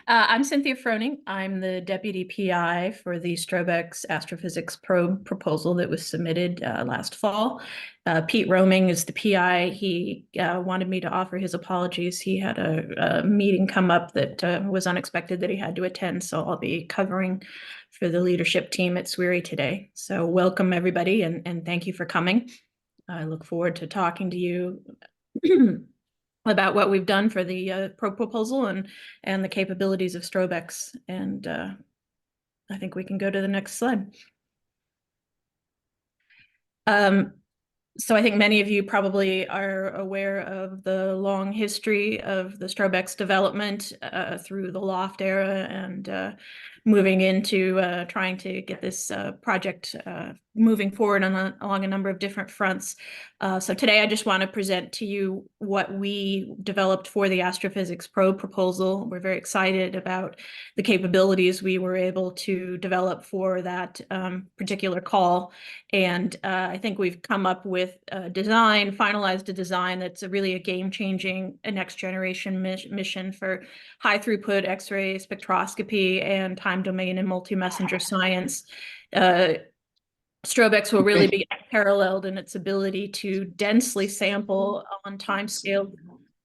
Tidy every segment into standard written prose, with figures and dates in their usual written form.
I'm Cynthia Froning. I'm the deputy PI for the STROBE-X astrophysics probe proposal that was submitted last fall. Pete Roaming is the PI. He wanted me to offer his apologies. He had a meeting come up that was unexpected that he had to attend, so I'll be covering for the leadership team at SWIRI today. So welcome, everybody, and thank you for coming. I look forward to talking to you about what we've done for the probe proposal and the capabilities of STROBE-X. And I think we can go to the next slide. So I think many of you probably are aware of the long history of the STROBE-X development through the LOFT era and moving into trying to get this project moving forward along a number of different fronts. So today I just want to present to you what we developed for the astrophysics probe proposal. We're very excited about the capabilities we were able to develop for that particular call. And I think we've come up with a design, finalized a design that's really a game-changing, next generation mission for high throughput X-ray spectroscopy and time domain and multi-messenger science. STROBE-X will really be unparalleled in its ability to densely sample on time scale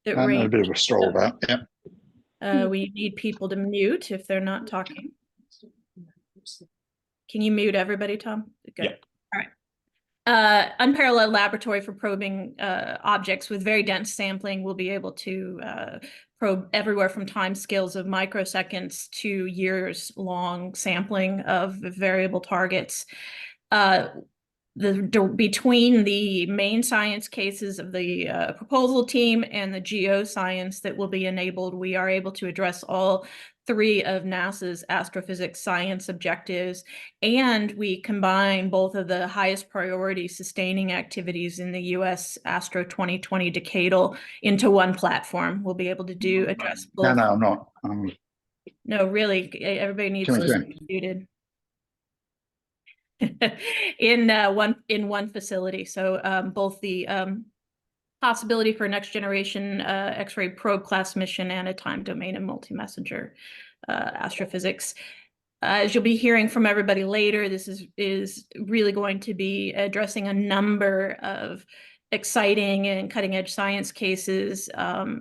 that range. A bit of a stroll about, yeah. We need people to mute if they're not talking. Can you mute everybody, Tom? Good. Yeah. All right. Unparalleled laboratory for probing objects with very dense sampling. We'll be able to probe everywhere from time scales of microseconds to years long sampling of variable targets. Between the main science cases of the proposal team and the geoscience that will be enabled, we are able to address all three of NASA's astrophysics science objectives, and we combine both of the highest priority sustaining activities in the U.S. Astro 2020 decadal into one platform. We'll be able to address both. No, I'm not. No, really, everybody needs to be muted. in one facility. So both the possibility for next generation X-ray probe class mission and a time domain and multi-messenger astrophysics. As you'll be hearing from everybody later, this is really going to be addressing a number of exciting and cutting edge science cases,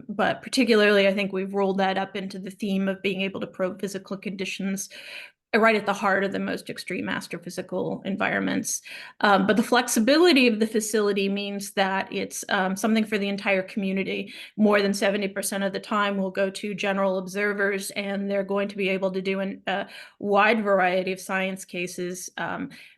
but particularly I think we've rolled that up into the theme of being able to probe physical conditions right at the heart of the most extreme astrophysical environments. But the flexibility of the facility means that it's something for the entire community. More than 70% of the time will go to general observers, and they're going to be able to do a wide variety of science cases,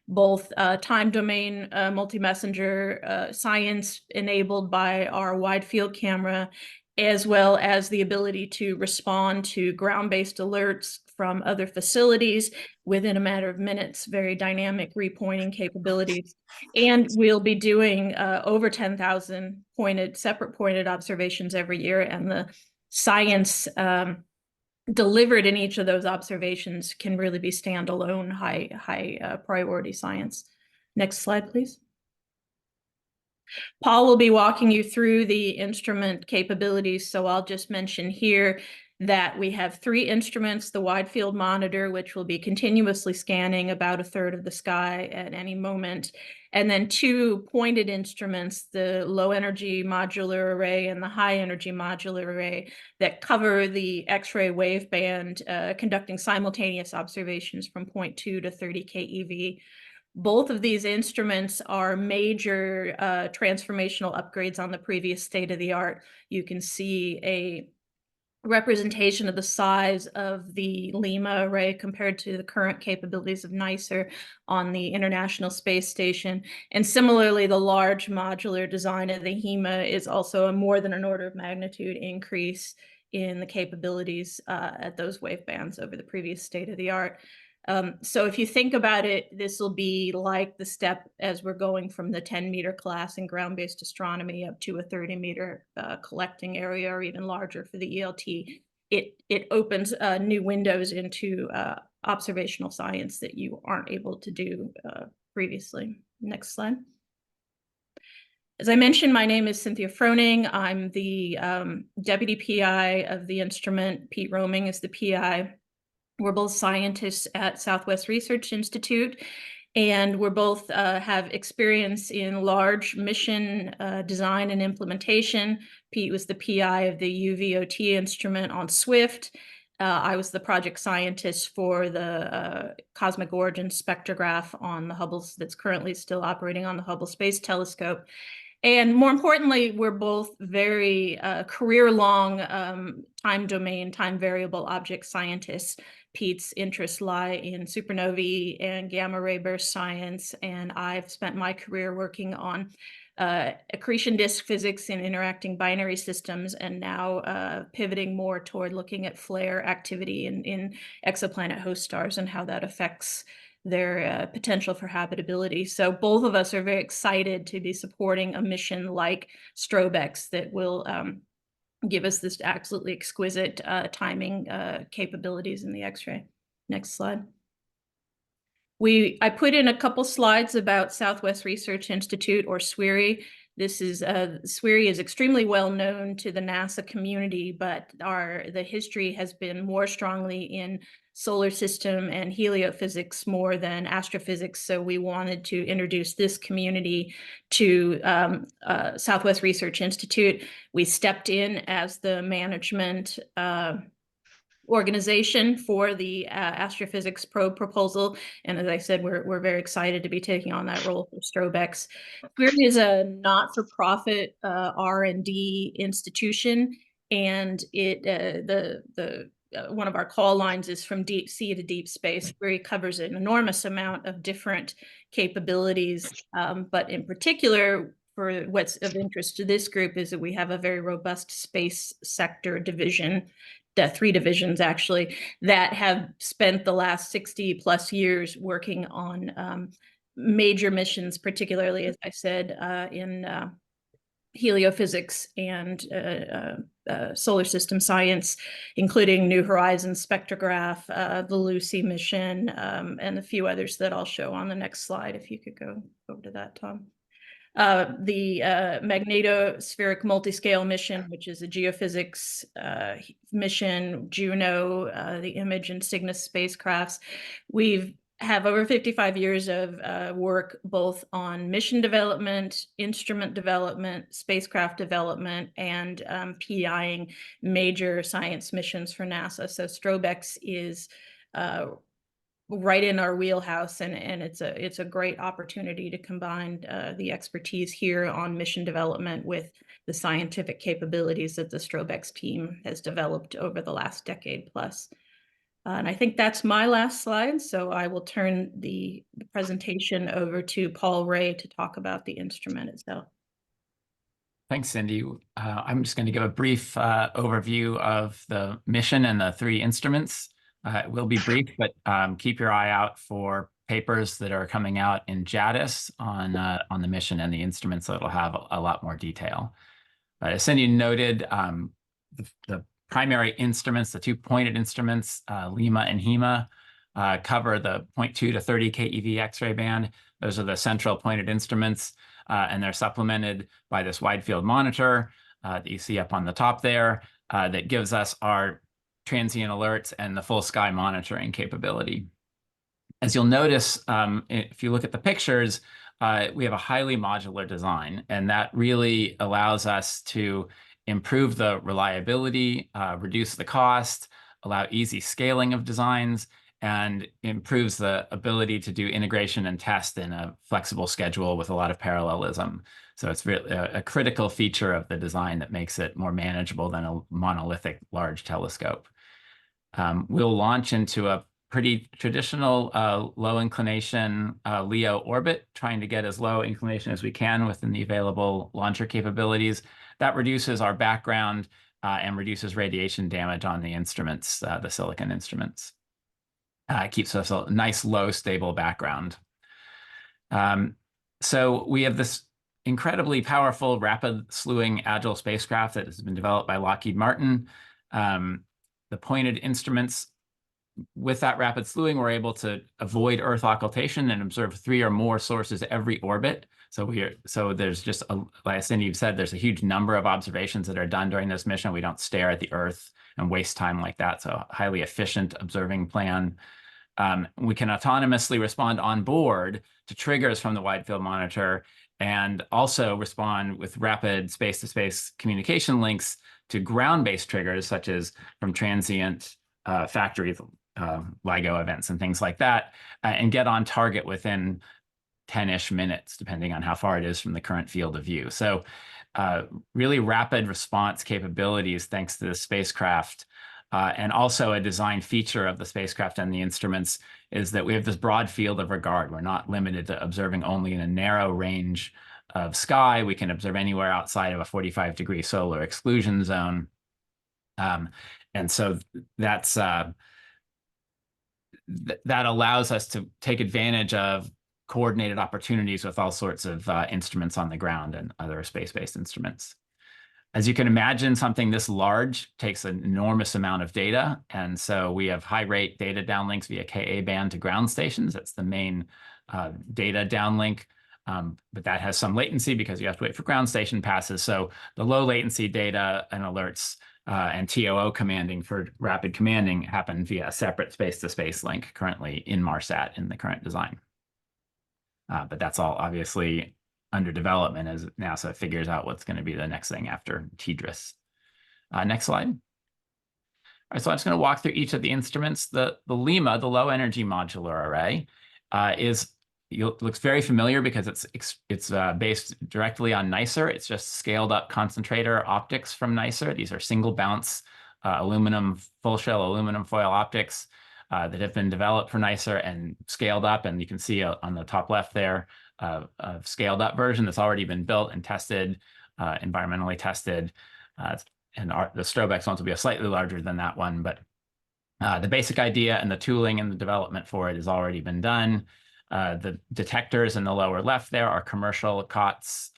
both time domain, multi-messenger science enabled by our wide field camera, as well as the ability to respond to ground-based alerts from other facilities within a matter of minutes, very dynamic repointing capabilities. And we'll be doing over 10,000 separate pointed observations every year, and the science delivered in each of those observations can really be standalone, high priority science. Next slide, please. Paul will be walking you through the instrument capabilities, so I'll just mention here that we have three instruments: the wide field monitor, which will be continuously scanning about a third of the sky at any moment, and then two pointed instruments, the low energy modular array and the high energy modular array, that cover the X-ray wave band, conducting simultaneous observations from 0.2 to 30 keV. Both of these instruments are major transformational upgrades on the previous state-of-the-art. You can see a representation of the size of the LIMA array compared to the current capabilities of NICER on the International Space Station. And similarly, the large modular design of the HEMA is also a more than an order of magnitude increase in the capabilities at those wave bands over the previous state-of-the-art. So if you think about it, this will be like the step as we're going from the 10-meter class in ground-based astronomy up to a 30-meter collecting area, or even larger for the ELT. It opens new windows into observational science that you aren't able to do previously. Next slide. As I mentioned, my name is Cynthia Froning. I'm the deputy PI of the instrument. Pete Roaming is the PI. We're both scientists at Southwest Research Institute, and we're both have experience in large mission design and implementation. Pete was the PI of the UVOT instrument on SWIFT. I was the project scientist for the cosmic origin spectrograph on the Hubble, that's currently still operating on the Hubble Space Telescope. And more importantly, we're both very career-long time domain, time variable object scientists. Pete's interests lie in supernovae and gamma ray burst science, and I've spent my career working on accretion disk physics and interacting binary systems, and now pivoting more toward looking at flare activity in exoplanet host stars and how that affects their potential for habitability. So both of us are very excited to be supporting a mission like STROBE-X that will give us this absolutely exquisite timing capabilities in the X-ray. Next slide. I put in a couple slides about Southwest Research Institute, or SWRI. This is SWRI is extremely well known to the NASA community, but the history has been more strongly in solar system and heliophysics more than astrophysics. So we wanted to introduce this community to Southwest Research Institute. We stepped in as the management organization for the astrophysics probe proposal, and as I said, we're very excited to be taking on that role for STROBE-X. SWRI is a not-for-profit R&D institution, and one of our call lines is from deep sea to deep space, where it covers an enormous amount of different capabilities, but in particular, for what's of interest to this group is that we have a very robust space sector division, 3 divisions actually, that have spent the last 60 plus years working on major missions, particularly, as I said, in heliophysics and solar system science, including New Horizons spectrograph, the Lucy mission, and a few others that I'll show on the next slide. If you could go over to that, Tom. The magnetospheric multiscale mission, which is a geophysics mission, Juno, the Image and Cygnus spacecrafts. We have over 55 years of work both on mission development, instrument development, spacecraft development, and PIing major science missions for NASA. So STROBE-X is right in our wheelhouse, and it's a great opportunity to combine the expertise here on mission development with the scientific capabilities that the STROBE-X team has developed over the last decade plus. And I think that's my last slide, so I will turn the presentation over to Paul Ray to talk about the instrument itself. Thanks, Cindy. I'm just going to give a brief overview of the mission and the 3 instruments. It will be brief, but keep your eye out for papers that are coming out in JADIS on the mission and the instruments, so it'll have a lot more detail. But as Cindy noted, the primary instruments, the 2 pointed instruments, LIMA and HEMA, cover the 0.2 to 30 keV X-ray band. Those are the central pointed instruments, and they're supplemented by this wide field monitor that you see up on the top there that gives us our transient alerts and the full sky monitoring capability. As you'll notice, if you look at the pictures, we have a highly modular design, and that really allows us to improve the reliability, reduce the cost, allow easy scaling of designs, and improves the ability to do integration and test in a flexible schedule with a lot of parallelism. So it's really a critical feature of the design that makes it more manageable than a monolithic large telescope. We'll launch into a pretty traditional low inclination LEO orbit, trying to get as low inclination as we can within the available launcher capabilities. That reduces our background and reduces radiation damage on the instruments, the silicon instruments. It keeps us a nice, low, stable background. So we have this incredibly powerful, rapid slewing agile spacecraft that has been developed by Lockheed Martin. The pointed instruments with that rapid slewing, we're able to avoid Earth occultation and observe 3 or more sources every orbit. So there's just, like Cindy said, there's a huge number of observations that are done during this mission. We don't stare at the Earth and waste time like that. So a highly efficient observing plan. We can autonomously respond on board to triggers from the wide field monitor, and also respond with rapid space-to-space communication links to ground-based triggers, such as from transient factory LIGO events and things like that, and get on target within 10-ish minutes, depending on how far it is from the current field of view. So really rapid response capabilities thanks to the spacecraft. And also a design feature of the spacecraft and the instruments is that we have this broad field of regard. We're not limited to observing only in a narrow range of sky. We can observe anywhere outside of a 45-degree solar exclusion zone. And so that's that allows us to take advantage of coordinated opportunities with all sorts of instruments on the ground and other space-based instruments. As you can imagine, something this large takes an enormous amount of data. And so we have high rate data downlinks via Ka band to ground stations. That's the main data downlink. But that has some latency because you have to wait for ground station passes. So the low latency data and alerts and TOO commanding for rapid commanding happen via a separate space-to-space link currently in Marsat in the current design. But that's all obviously under development as NASA figures out what's going to be the next thing after TDRS. Next slide. All right, so I'm just going to walk through each of the instruments. The LEMA, the low energy modular array, looks very familiar because it's based directly on NICER. It's just scaled up concentrator optics from NICER. These are single bounce aluminum, full shell aluminum foil optics that have been developed for NICER and scaled up. And you can see on the top left there, a scaled up version that's already been built and tested, environmentally tested. And the STROBE-X ones will be slightly larger than that one, but the basic idea and the tooling and the development for it has already been done. The detectors in the lower left there are commercial COTS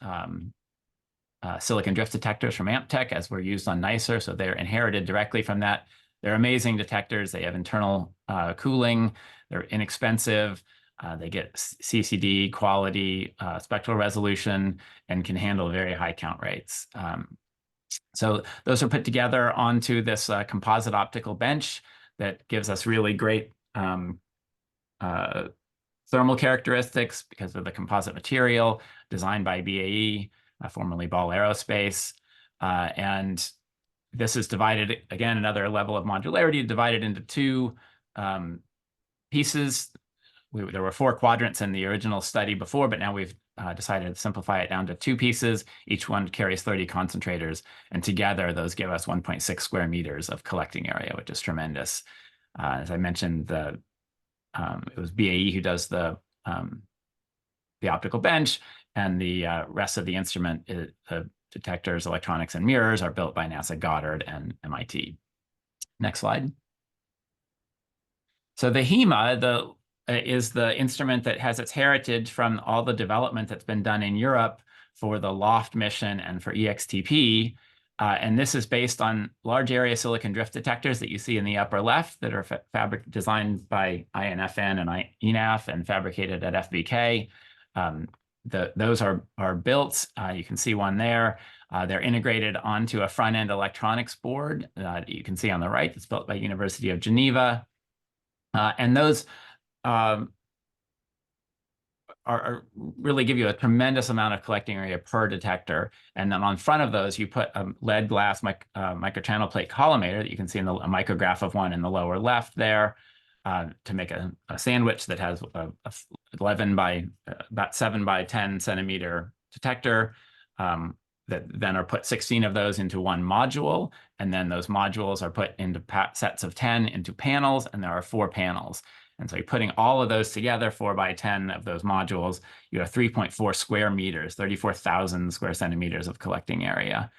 silicon drift detectors from AmpTech, as were used on NICER, so they're inherited directly from that. They're amazing detectors. They have internal cooling. They're inexpensive. They get CCD quality, spectral resolution, and can handle very high count rates. So those are put together onto this composite optical bench that gives us really great thermal characteristics because of the composite material designed by BAE, formerly Ball Aerospace. And this is divided, again, another level of modularity, divided into 2 pieces. There were 4 quadrants in the original study before, but now we've decided to simplify it down to 2 pieces. Each one carries 30 concentrators, and together those give us 1.6 square meters of collecting area, which is tremendous. As I mentioned, it was BAE who does the optical bench, and the rest of the instrument, the detectors, electronics, and mirrors are built by NASA Goddard and MIT. Next slide. So the HEMA, is the instrument that has its heritage from all the development that's been done in Europe for the LOFT mission and for EXTP. And this is based on large area silicon drift detectors that you see in the upper left that are designed by INFN and ENAF and fabricated at FBK. Those are built. You can see one there. They're integrated onto a front-end electronics board that you can see on the right. That's built by University of Geneva. And those really give you a tremendous amount of collecting area per detector. And then on front of those, you put a lead glass microchannel plate collimator that you can see in a micrograph of one in the lower left there to make a sandwich that has a 11 by about 7 by 10 centimeter detector that then are put 16 of those into one module. And then those modules are put into sets of 10 into panels, and there are 4 panels. And so you're putting all of those together, 4 by 10 of those modules, you have 3.4 square meters, 34,000 square centimeters of collecting area.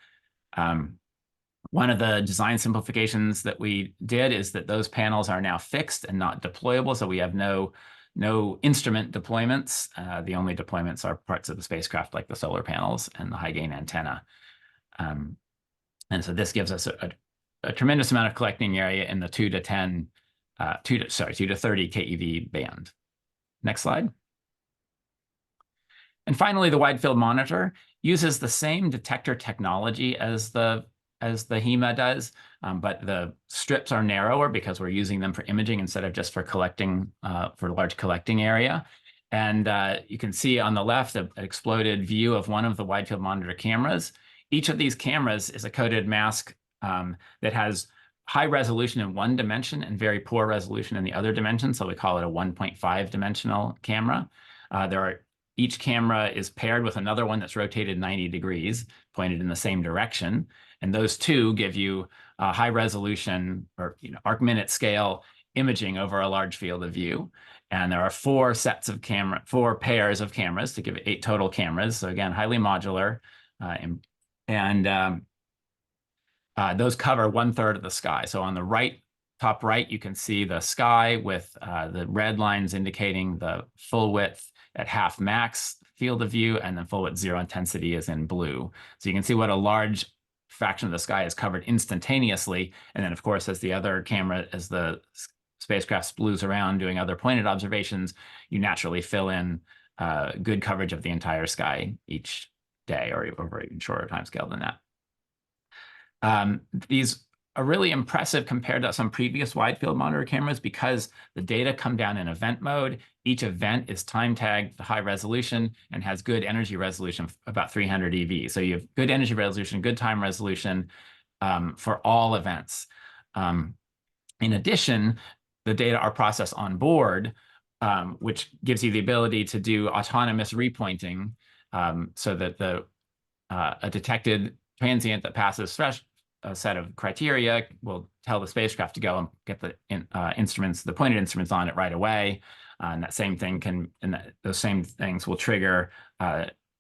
One of the design simplifications that we did is that those panels are now fixed and not deployable. So we have no instrument deployments. The only deployments are parts of the spacecraft, like the solar panels and the high gain antenna. And so this gives us a tremendous amount of collecting area in the 2 to 10 2 to 30 keV band. Next slide. And finally, the wide field monitor uses the same detector technology as the HEMA does, but the strips are narrower because we're using them for imaging instead of just for collecting, for large collecting area. And you can see on the left an exploded view of one of the wide field monitor cameras. Each of these cameras is a coated mask that has high resolution in one dimension and very poor resolution in the other dimension. So we call it a 1.5 dimensional camera. Each camera is paired with another one that's rotated 90 degrees, pointed in the same direction. And those two give you high resolution or arc-minute scale imaging over a large field of view. And there are four pairs of cameras to give 8 total cameras. So again, highly modular. Those cover 1/3 of the sky. So on the top right, you can see the sky with the red lines indicating the full width at half max field of view, and then full width 0 intensity is in blue. So you can see what a large fraction of the sky is covered instantaneously. And then, of course, as the spacecraft splues around doing other pointed observations, you naturally fill in good coverage of the entire sky each day, or over an even shorter time scale than that. These are really impressive compared to some previous wide field monitor cameras because the data come down in event mode. Each event is time tagged to high resolution and has good energy resolution, about 300 eV. So you have good energy resolution, good time resolution for all events. In addition, the data are processed on board, which gives you the ability to do autonomous repointing so that a detected transient that passes a set of criteria will tell the spacecraft to go and get the pointed instruments on it right away. And that same thing those same things will trigger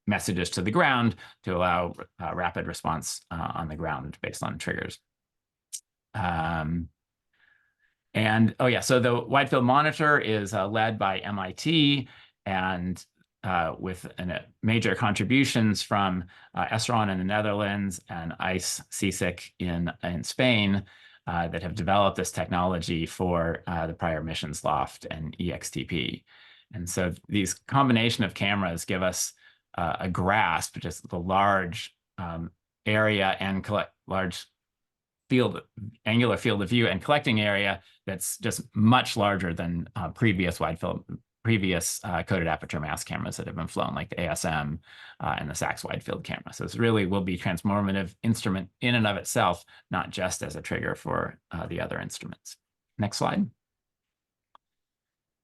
messages to the ground to allow rapid response on the ground based on triggers. So the wide field monitor is led by MIT and with major contributions from Esron in the Netherlands and ICE CSIC in Spain that have developed this technology for the prior missions LOFT and EXTP. And so these combination of cameras give us a grasp, just the large area and large angular field of view and collecting area that's just much larger than previous coated aperture mass cameras that have been flown, like the ASM and the SACS wide field camera. So this really will be a transformative instrument in and of itself, not just as a trigger for the other instruments. Next slide.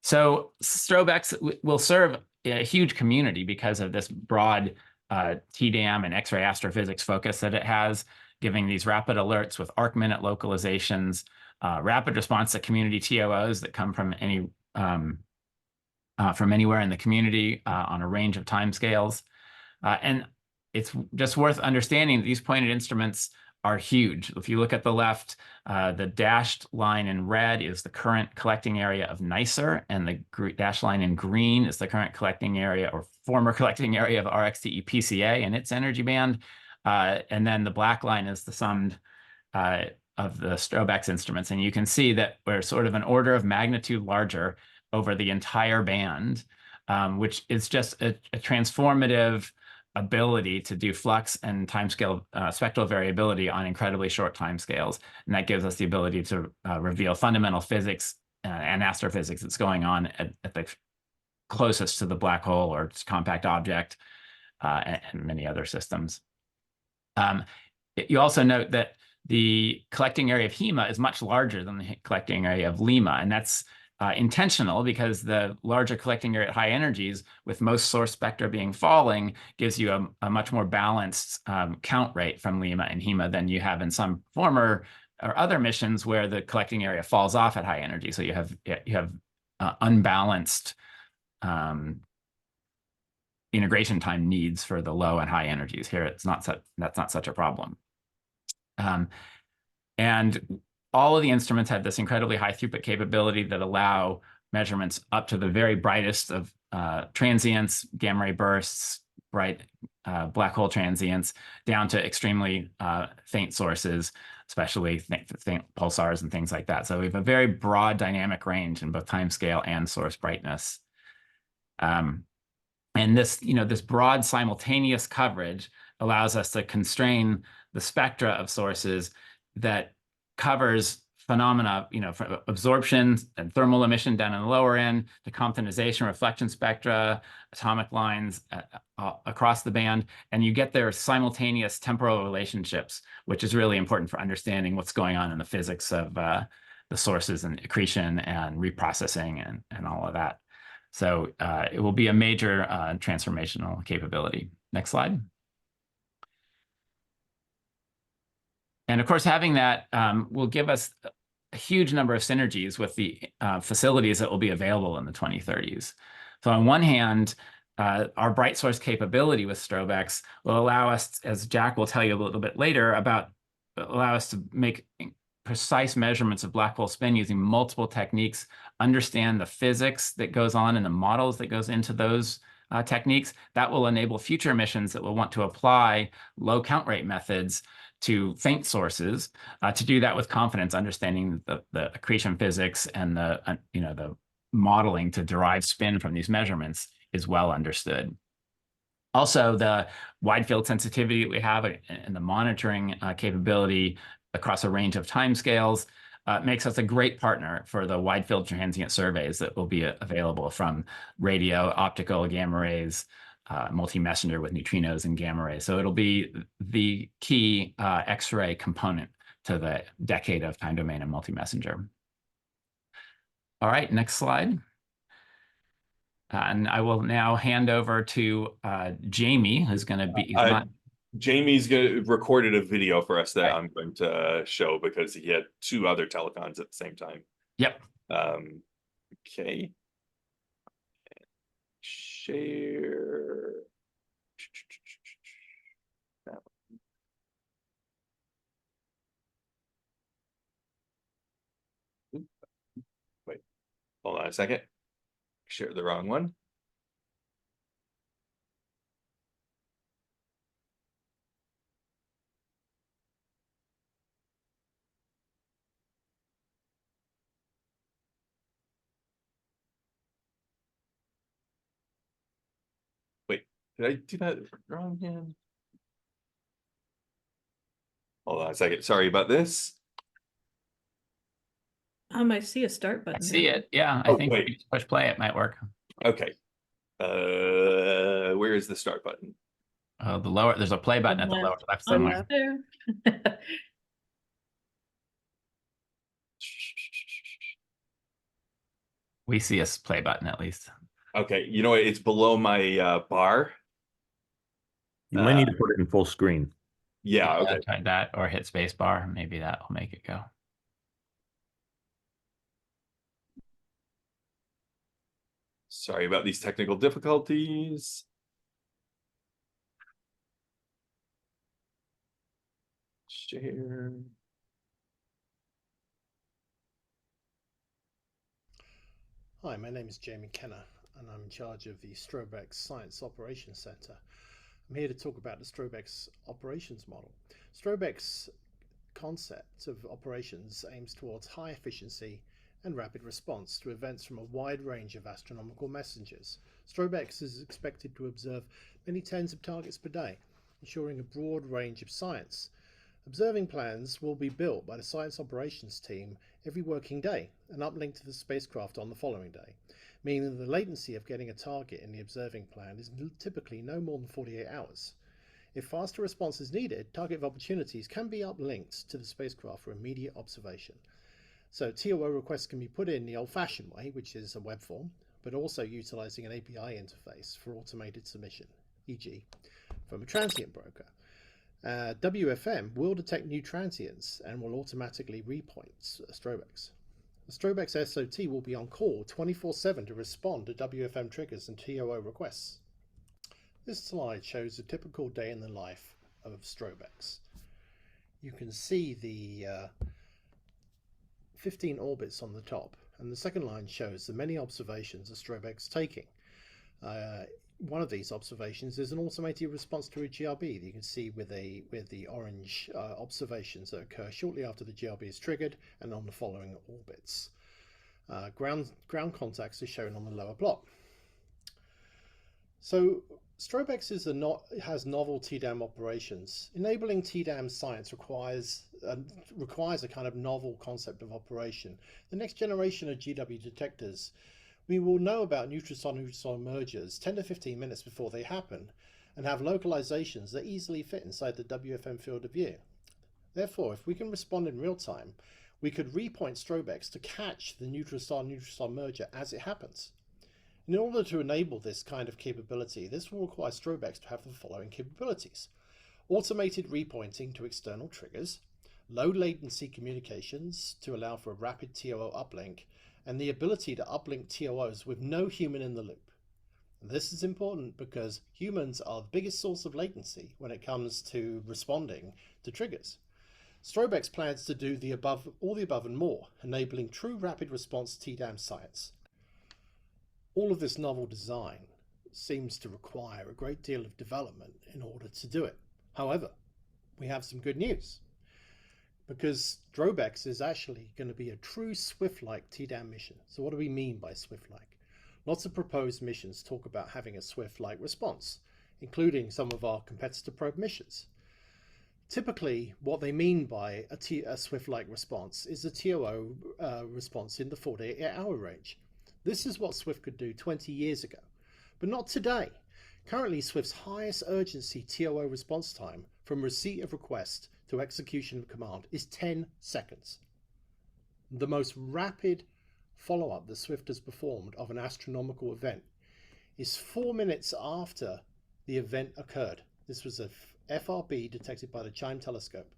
So STROBE-X will serve a huge community because of this broad TDAM and X-ray astrophysics focus that it has, giving these rapid alerts with arc-minute localizations, rapid response to community TOOs that come from from anywhere in the community on a range of timescales. And it's just worth understanding that these pointed instruments are huge. If you look at the left, the dashed line in red is the current collecting area of NICER, and the dashed line in green is the current collecting area or former collecting area of RXTE PCA and its energy band. And then the black line is the summed of the STROBE-X instruments. And you can see that we're sort of an order of magnitude larger over the entire band, which is just a transformative ability to do flux and timescale spectral variability on incredibly short timescales. And that gives us the ability to reveal fundamental physics and astrophysics that's going on at the closest to the black hole or its compact object and many other systems. You also note that the collecting area of HEMA is much larger than the collecting area of LIMA, and that's intentional because the larger collecting area at high energies, with most source spectra being falling, gives you a much more balanced count rate from LIMA and HEMA than you have in some former or other missions where the collecting area falls off at high energy. So you have unbalanced integration time needs for the low and high energies. Here, that's not such a problem. And all of the instruments have this incredibly high throughput capability that allow measurements up to the very brightest of transients, gamma ray bursts, bright black hole transients, down to extremely faint sources especially pulsars and things like that. So we have a very broad dynamic range in both time scale and source brightness. And this, this broad simultaneous coverage allows us to constrain the spectra of sources that covers phenomena, for absorption and thermal emission down in the lower end, to Comptonization, reflection spectra, atomic lines across the band, and you get their simultaneous temporal relationships, which is really important for understanding what's going on in the physics of the sources and accretion and reprocessing and all of that. So it will be a major transformational capability. Next slide. And of course, having that will give us a huge number of synergies with the facilities that will be available in the 2030s. So on one hand, our bright source capability with STROBE-X will allow us, as Jack will tell you a little bit later, allow us to make precise measurements of black hole spin using multiple techniques, understand the physics that goes on and the models that goes into those techniques. That will enable future missions that will want to apply low count rate methods to faint sources, to do that with confidence, understanding the accretion physics and the modeling to derive spin from these measurements is well understood. Also, the wide field sensitivity that we have and the monitoring capability across a range of timescales makes us a great partner for the wide field transient surveys that will be available from radio, optical, gamma rays, multi-messenger with neutrinos and gamma rays. So it'll be the key X-ray component to the decade of time domain and multi-messenger. All right, next slide. And I will now hand over to Jamie, who's going to be. Jamie's recorded a video for us that I'm going to show because he had two other telecons at the same time. Yep. Okay. Share. Wait, hold on a second. Share the wrong one. Wait, did I do that wrong again? Hold on a second. Sorry about this. I see a start button. I see it. Yeah, I think if you push play, it might work. Okay. Where is the start button? The lower, there's a play button at the lower left somewhere. There. We see a play button at least. Okay, you know what? It's below my bar. You might need to put it in full screen. Yeah, okay. Try that or hit space bar. Maybe that will make it go. Sorry about these technical difficulties. Share. Hi, my name is Jamie Kenner, and I'm in charge of the STROBE-X Science Operations Center. I'm here to talk about the STROBE-X operations model. STROBE-X concept of operations aims towards high efficiency and rapid response to events from a wide range of astronomical messengers. STROBE-X is expected to observe many tens of targets per day, ensuring a broad range of science. Observing plans will be built by the science operations team every working day and uplinked to the spacecraft on the following day, meaning the latency of getting a target in the observing plan is typically no more than 48 hours. If faster response is needed, target of opportunities can be uplinked to the spacecraft for immediate observation. So TOO requests can be put in the old-fashioned way, which is a web form, but also utilizing an API interface for automated submission, e.g. from a transient broker. WFM will detect new transients and will automatically repoint STROBE-X. The STROBE-X SOT will be on call 24/7 to respond to WFM triggers and TOO requests. This slide shows a typical day in the life of STROBE-X. You can see the 15 orbits on the top, and the second line shows the many observations of STROBE-X taking. one of these observations is an automated response to a GRB that you can see with the orange observations that occur shortly after the GRB is triggered and on the following orbits. Ground contacts are shown on the lower plot. So STROBE-X has novel TDAM operations. Enabling TDAM science requires a kind of novel concept of operation. The next generation of GW detectors, we will know about neutron-neutron mergers 10 to 15 minutes before they happen and have localizations that easily fit inside the WFM field of view. Therefore, if we can respond in real time, we could repoint STROBE-X to catch the neutron-star-neutron merger as it happens. In order to enable this kind of capability, this will require STROBE-X to have the following capabilities: automated repointing to external triggers, low latency communications to allow for a rapid TOO uplink, and the ability to uplink TOOs with no human in the loop. This is important because humans are the biggest source of latency when it comes to responding to triggers. STROBE-X plans to do all the above and more, enabling true rapid response TDAM science. All of this novel design seems to require a great deal of development in order to do it. However, we have some good news, because STROBE-X is actually going to be a true Swift-like TDAM mission. So what do we mean by Swift-like? Lots of proposed missions talk about having a Swift-like response, including some of our competitor probe missions. Typically, what they mean by a Swift-like response is a TOO response in the 48-hour range. This is what Swift could do 20 years ago, but not today. Currently, Swift's highest urgency TOO response time from receipt of request to execution of command is 10 seconds. The most rapid follow-up that Swift has performed of an astronomical event is 4 minutes after the event occurred. This was a FRB detected by the CHIME telescope.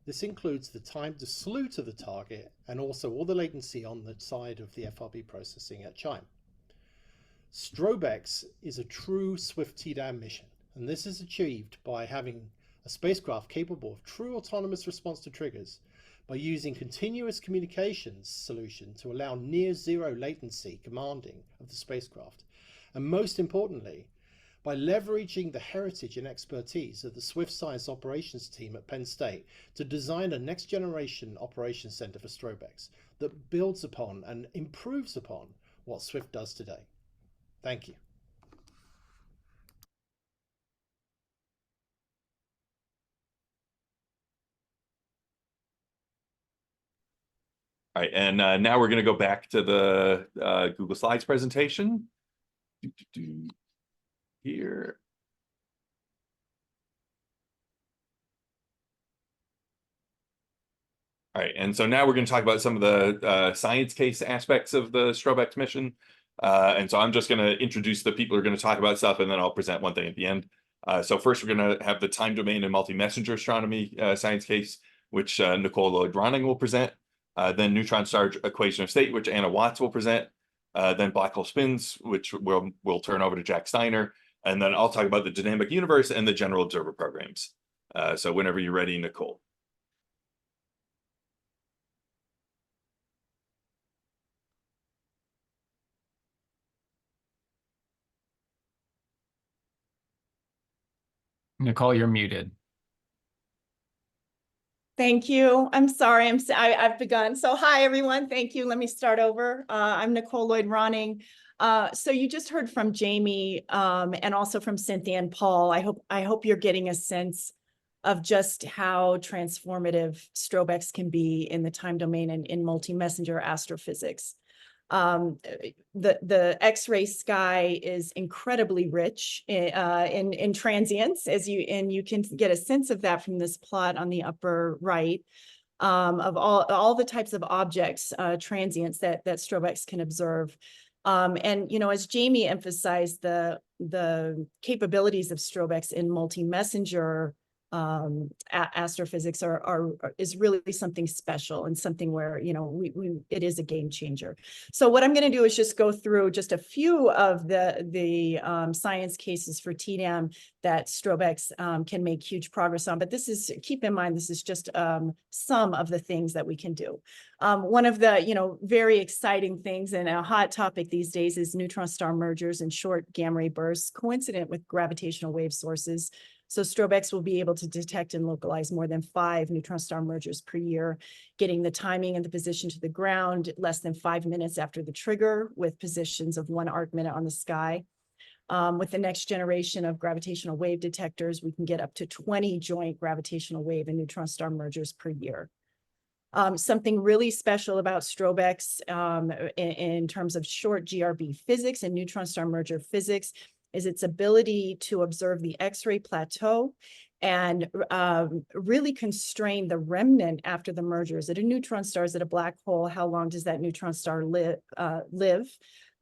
This includes the time to slew to the target and also all the latency on the side of the FRB processing at CHIME. STROBE-X is a true Swift TDAM mission, and this is achieved by having a spacecraft capable of true autonomous response to triggers by using continuous communications solution to allow near zero latency commanding of the spacecraft, and most importantly, by leveraging the heritage and expertise of the Swift Science Operations team at Penn State to design a next-generation operations center for STROBE-X that builds upon and improves upon what Swift does today. Thank you. All right, and now we're going to go back to the Google Slides presentation. Here. All right, and so now we're going to talk about some of the science case aspects of the STROBE-X mission. And so I'm just going to introduce the people who are going to talk about stuff, and then I'll present one thing at the end. So first, we're going to have the time domain and multi-messenger astronomy science case, which Nicole Lloyd-Ronning will present. Then neutron star equation of state, which Anna Watts will present. Then black hole spins, which we'll turn over to Jack Steiner. And then I'll talk about the dynamic universe and the general observer programs. So whenever you're ready, Nicole. Nicole, you're muted. Thank you. I'm sorry. I've begun. So hi, everyone. Thank you. Let me start over. I'm Nicole Lloyd-Ronning. So you just heard from Jamie and also from Cynthia and Paul. I hope you're getting a sense of just how transformative STROBE-X can be in the time domain and in multi-messenger astrophysics. The X-ray sky is incredibly rich in transients, and you can get a sense of that from this plot on the upper right, of all the types of objects, transients that STROBE-X can observe. And as Jamie emphasized, the capabilities of STROBE-X in multi-messenger astrophysics is really something special and something where, you know, it is a game changer. So what I'm going to do is just go through just a few of the science cases for TDAM that STROBE-X can make huge progress on. But this is, keep in mind, this is just some of the things that we can do. One of the, you know, very exciting things and a hot topic these days is neutron star mergers and short gamma ray bursts coincident with gravitational wave sources. So STROBE-X will be able to detect and localize more than 5 neutron star mergers per year, getting the timing and the position to the ground less than 5 minutes after the trigger, with positions of 1 arc minute on the sky. With the next generation of gravitational wave detectors, we can get up to 20 joint gravitational wave and neutron star mergers per year. Something really special about STROBE-X in terms of short GRB physics and neutron star merger physics is its ability to observe the X-ray plateau and really constrain the remnant after the merger. Is it a neutron star? Is it a black hole? How long does that neutron star live?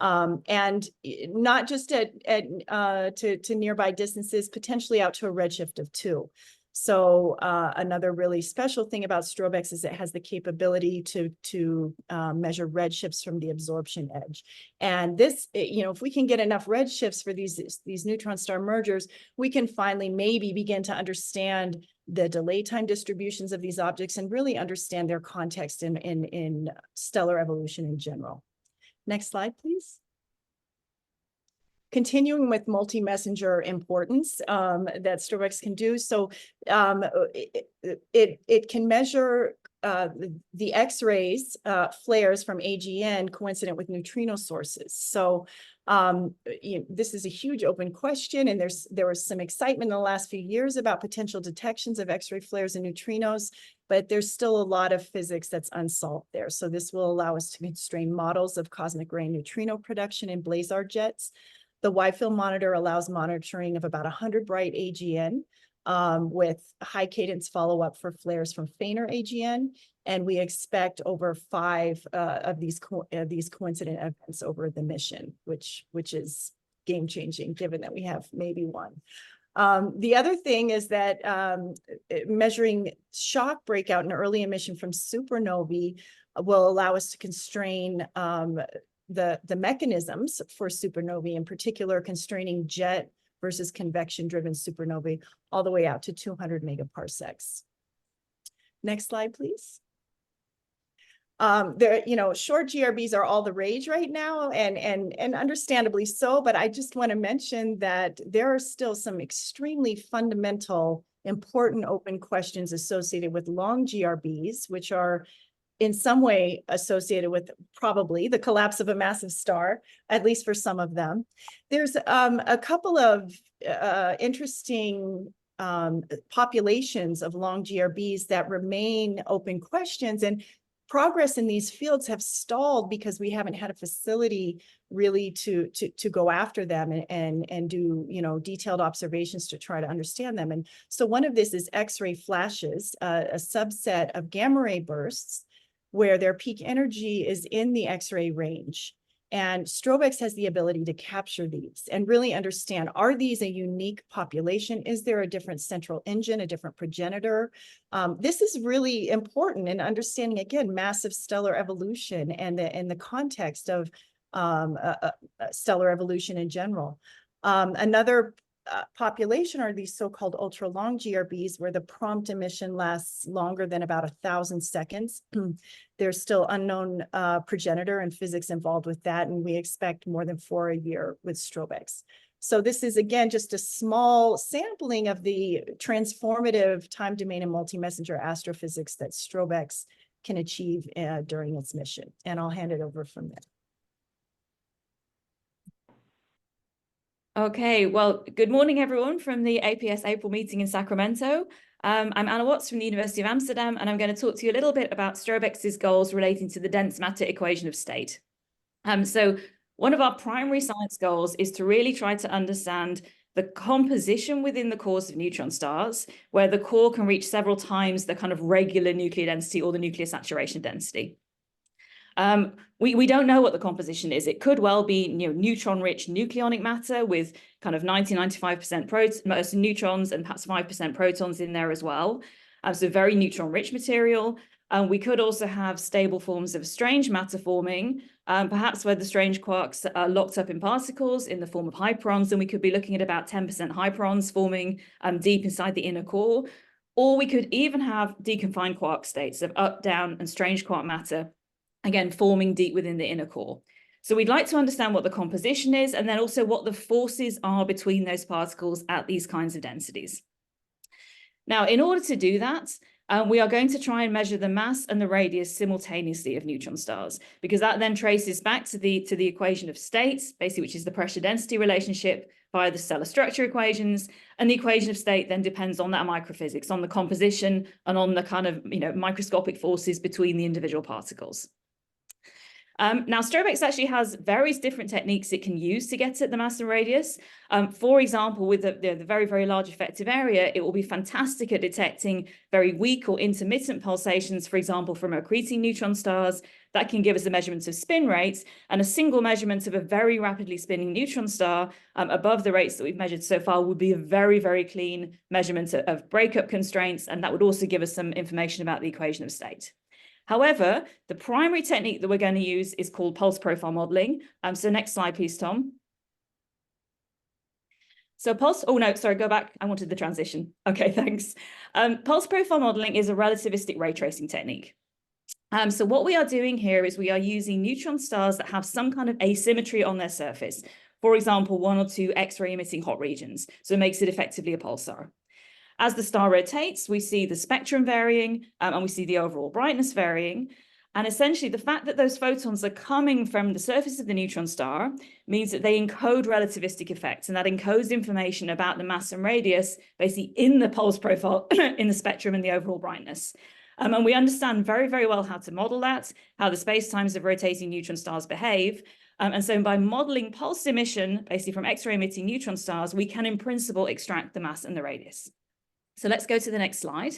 And not just to nearby distances, potentially out to a redshift of 2. So another really special thing about STROBE-X is it has the capability to measure redshifts from the absorption edge. And this, you know, if we can get enough redshifts for these neutron star mergers, we can finally maybe begin to understand the delay time distributions of these objects and really understand their context in stellar evolution in general. Next slide, please. Continuing with multi-messenger importance that STROBE-X can do. So it can measure the X-rays flares from AGN coincident with neutrino sources. So this is a huge open question, and there was some excitement in the last few years about potential detections of X-ray flares and neutrinos, but there's still a lot of physics that's unsolved there. So this will allow us to constrain models of cosmic ray neutrino production in blazar jets. The wide-field monitor allows monitoring of about 100 bright AGN with high cadence follow-up for flares from fainter AGN. And we expect over 5 of these coincident events over the mission, which is game-changing, given that we have maybe 1. The other thing is that measuring shock breakout in early emission from supernovae will allow us to constrain the mechanisms for supernovae, in particular constraining jet versus convection-driven supernovae all the way out to 200 megaparsecs. Next slide, please. You know, short GRBs are all the rage right now, and understandably so, but I just want to mention that there are still some extremely fundamental, important open questions associated with long GRBs, which are in some way associated with probably the collapse of a massive star, at least for some of them. There's a couple of interesting populations of long GRBs that remain open questions, and progress in these fields have stalled because we haven't had a facility really to go after them and do, you know, detailed observations to try to understand them. And so one of this is X-ray flashes, a subset of gamma ray bursts, where their peak energy is in the X-ray range. And STROBE-X has the ability to capture these and really understand, are these a unique population? Is there a different central engine, a different progenitor? This is really important in understanding, again, massive stellar evolution and the context of stellar evolution in general. Another population are these so-called ultra-long GRBs, where the prompt emission lasts longer than about 1,000 seconds. There's still unknown progenitor and physics involved with that, and we expect more than 4 a year with STROBE-X. So this is, again, just a small sampling of the transformative time domain and multi-messenger astrophysics that STROBE-X can achieve during its mission. And I'll hand it over from there. Okay, well, good morning, everyone, from the APS April meeting in Sacramento. I'm Anna Watts from the University of Amsterdam, and I'm going to talk to you a little bit about STROBE-X's goals relating to the dense matter equation of state. So one of our primary science goals is to really try to understand the composition within the cores of neutron stars, where the core can reach several times the kind of regular nuclear density or the nuclear saturation density. We don't know what the composition is. It could well be neutron-rich nucleonic matter with kind of 90-95% neutrons and perhaps 5% protons in there as well. So very neutron-rich material. We could also have stable forms of strange matter forming, perhaps where the strange quarks are locked up in particles in the form of hyperons, and we could be looking at about 10% hyperons forming deep inside the inner core. Or we could even have deconfined quark states of up, down, and strange quark matter, again, forming deep within the inner core. So we'd like to understand what the composition is, and then also what the forces are between those particles at these kinds of densities. Now, in order to do that, we are going to try and measure the mass and the radius simultaneously of neutron stars, because that then traces back to the equation of state, basically, which is the pressure density relationship via the stellar structure equations. And the equation of state then depends on that microphysics, on the composition and on the kind of microscopic forces between the individual particles. Now, STROBE-X actually has various different techniques it can use to get at the mass and radius. For example, with the very, very large effective area, it will be fantastic at detecting very weak or intermittent pulsations, for example, from accreting neutron stars. That can give us a measurement of spin rates, and a single measurement of a very rapidly spinning neutron star above the rates that we've measured so far would be a very, very clean measurement of breakup constraints, and that would also give us some information about the equation of state. However, the primary technique that we're going to use is called pulse profile modeling. So next slide, please, Tom. So go back. I wanted the transition. Okay, thanks. Pulse profile modeling is a relativistic ray tracing technique. So what we are doing here is we are using neutron stars that have some kind of asymmetry on their surface. For example, 1 or 2 X-ray emitting hot regions. So it makes it effectively a pulsar. As the star rotates, we see the spectrum varying and we see the overall brightness varying. And essentially, the fact that those photons are coming from the surface of the neutron star means that they encode relativistic effects, and that encodes information about the mass and radius, basically in the pulse profile, in the spectrum and the overall brightness. And we understand very, very well how to model that, how the spacetimes of rotating neutron stars behave. And so by modeling pulse emission, basically from X-ray emitting neutron stars, we can in principle extract the mass and the radius. So let's go to the next slide.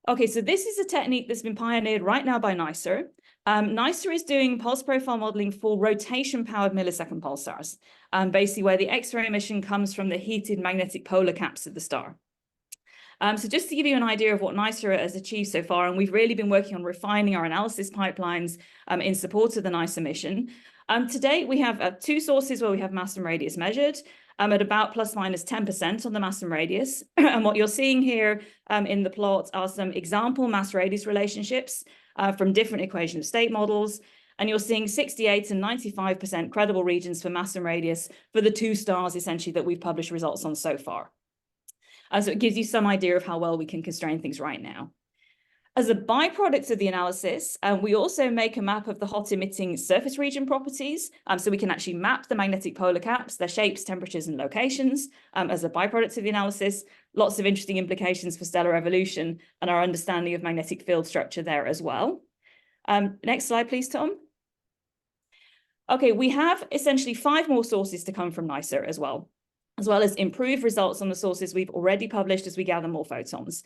Okay, so this is a technique that's been pioneered right now by NICER. NICER is doing pulse profile modeling for rotation-powered millisecond pulsars, basically where the X-ray emission comes from the heated magnetic polar caps of the star. So just to give you an idea of what NICER has achieved so far, and we've really been working on refining our analysis pipelines in support of the NICER mission. To date, we have 2 sources where we have mass and radius measured. At about plus minus 10% on the mass and radius. And what you're seeing here in the plot are some example mass radius relationships from different equation of state models. And you're seeing 68 and 95% credible regions for mass and radius for the 2 stars, essentially, that we've published results on so far. So it gives you some idea of how well we can constrain things right now. As a byproduct of the analysis, we also make a map of the hot emitting surface region properties. So we can actually map the magnetic polar caps, their shapes, temperatures, and locations as a byproduct of the analysis. Lots of interesting implications for stellar evolution and our understanding of magnetic field structure there as well. Next slide, please, Tom. Okay, we have essentially 5 more sources to come from NICER as well as improved results on the sources we've already published as we gather more photons.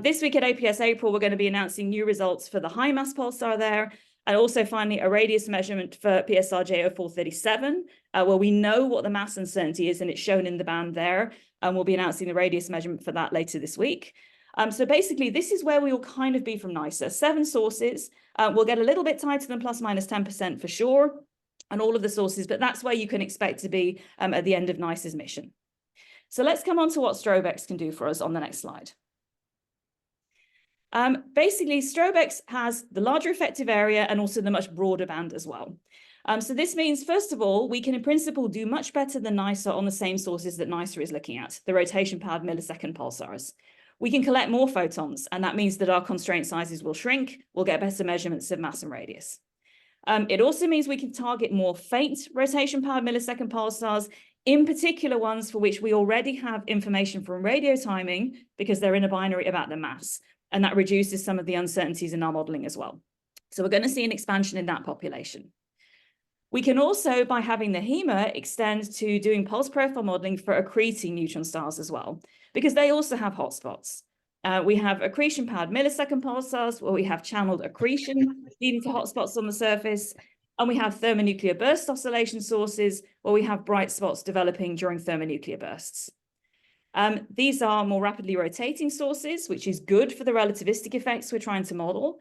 This week at APS April, we're going to be announcing new results for the high mass pulsar there, and also finally a radius measurement for PSR J0437, where we know what the mass uncertainty is, and it's shown in the band there. And we'll be announcing the radius measurement for that later this week. So basically, this is where we will kind of be from NICER. 7 sources. We'll get a little bit tighter than plus minus 10% for sure, and all of the sources, but that's where you can expect to be at the end of NICER's mission. So let's come on to what STROBE-X can do for us on the next slide. Basically, STROBE-X has the larger effective area and also the much broader band as well. So this means, first of all, we can in principle do much better than NICER on the same sources that NICER is looking at, the rotation-powered millisecond pulsars. We can collect more photons, and that means that our constraint sizes will shrink. We'll get better measurements of mass and radius. It also means we can target more faint rotation-powered millisecond pulsars, in particular ones for which we already have information from radio timing because they're in a binary about the mass. And that reduces some of the uncertainties in our modeling as well. So we're going to see an expansion in that population. We can also, by having the HEMA, extend to doing pulse profile modeling for accreting neutron stars as well, because they also have hotspots. We have accretion-powered millisecond pulsars, where we have channeled accretion leading to hotspots on the surface. And we have thermonuclear burst oscillation sources, where we have bright spots developing during thermonuclear bursts. These are more rapidly rotating sources, which is good for the relativistic effects we're trying to model.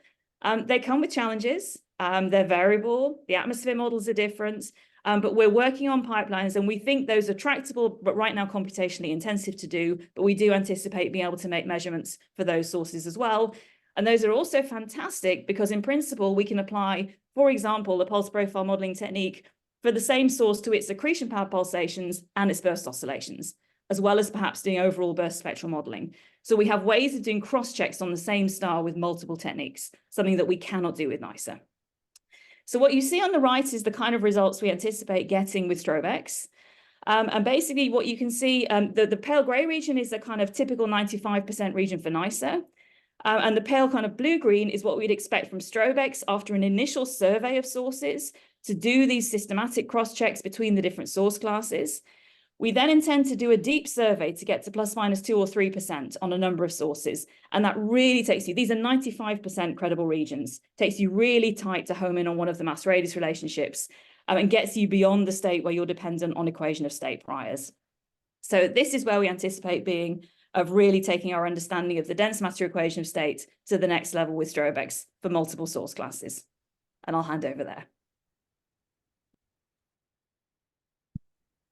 They come with challenges. They're variable. The atmosphere models are different. But we're working on pipelines, and we think those are tractable, but right now computationally intensive to do. But we do anticipate being able to make measurements for those sources as well. And those are also fantastic because in principle, we can apply, for example, the pulse profile modeling technique for the same source to its accretion powered pulsations and its burst oscillations, as well as perhaps doing overall burst spectral modeling. So we have ways of doing cross-checks on the same star with multiple techniques, something that we cannot do with NICER. So what you see on the right is the kind of results we anticipate getting with STROBE-X. And basically what you can see, the pale gray region is a kind of typical 95% region for NICER. And the pale kind of blue-green is what we'd expect from STROBE-X after an initial survey of sources to do these systematic cross-checks between the different source classes. We then intend to do a deep survey to get to +/- 2 or 3% on a number of sources. And that really takes you, these are 95% credible regions, takes you really tight to home in on one of the mass radius relationships and gets you beyond the state where you're dependent on equation of state priors. So this is where we anticipate being of really taking our understanding of the dense matter equation of state to the next level with STROBE-X for multiple source classes. And I'll hand over there.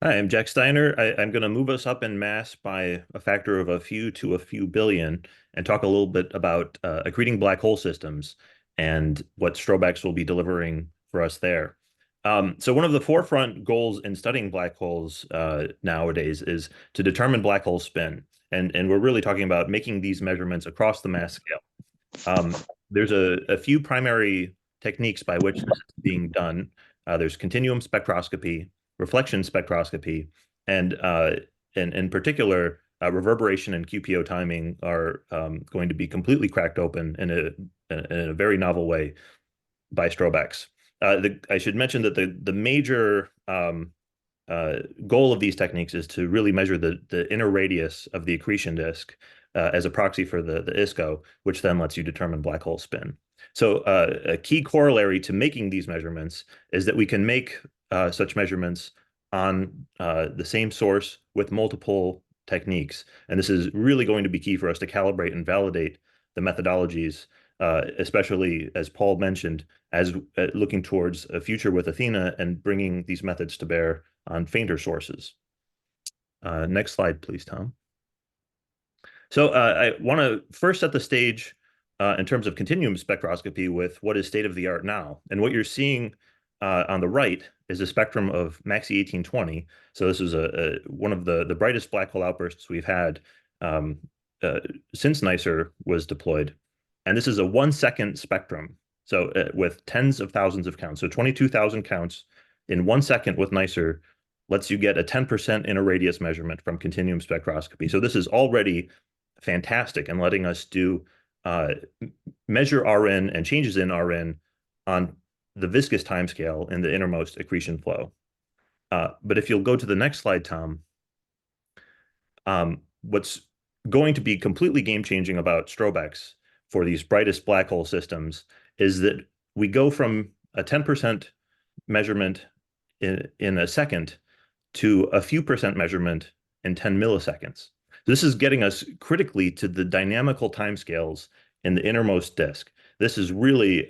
Hi, I'm Jack Steiner. I'm going to move us up in mass by a factor of a few to a few billion and talk a little bit about accreting black hole systems and what STROBE-X will be delivering for us there. So one of the forefront goals in studying black holes nowadays is to determine black hole spin. And we're really talking about making these measurements across the mass scale. There's a few primary techniques by which this is being done. There's continuum spectroscopy, reflection spectroscopy, and in particular, reverberation and QPO timing are going to be completely cracked open in a very novel way by STROBE-X. I should mention that the major goal of these techniques is to really measure the inner radius of the accretion disk as a proxy for the ISCO, which then lets you determine black hole spin. So a key corollary to making these measurements is that we can make such measurements on the same source with multiple techniques. And this is really going to be key for us to calibrate and validate the methodologies, especially as Paul mentioned, as looking towards a future with Athena and bringing these methods to bear on fainter sources. Next slide, please, Tom. So I want to first set the stage in terms of continuum spectroscopy with what is state of the art now. And what you're seeing on the right is a spectrum of MAXI 1820. So this is one of the brightest black hole outbursts we've had since NICER was deployed. And this is a 1-second spectrum. So with tens of thousands of counts. So 22,000 counts in 1 second with NICER lets you get a 10% inner radius measurement from continuum spectroscopy. So this is already fantastic and letting us do measure Rn and changes in Rn on the viscous timescale in the innermost accretion flow. But if you'll go to the next slide, Tom, what's going to be completely game-changing about STROBE-X for these brightest black hole systems is that we go from a 10% measurement in a second to a few percent measurement in 10 milliseconds. This is getting us critically to the dynamical timescales in the innermost disk. This is really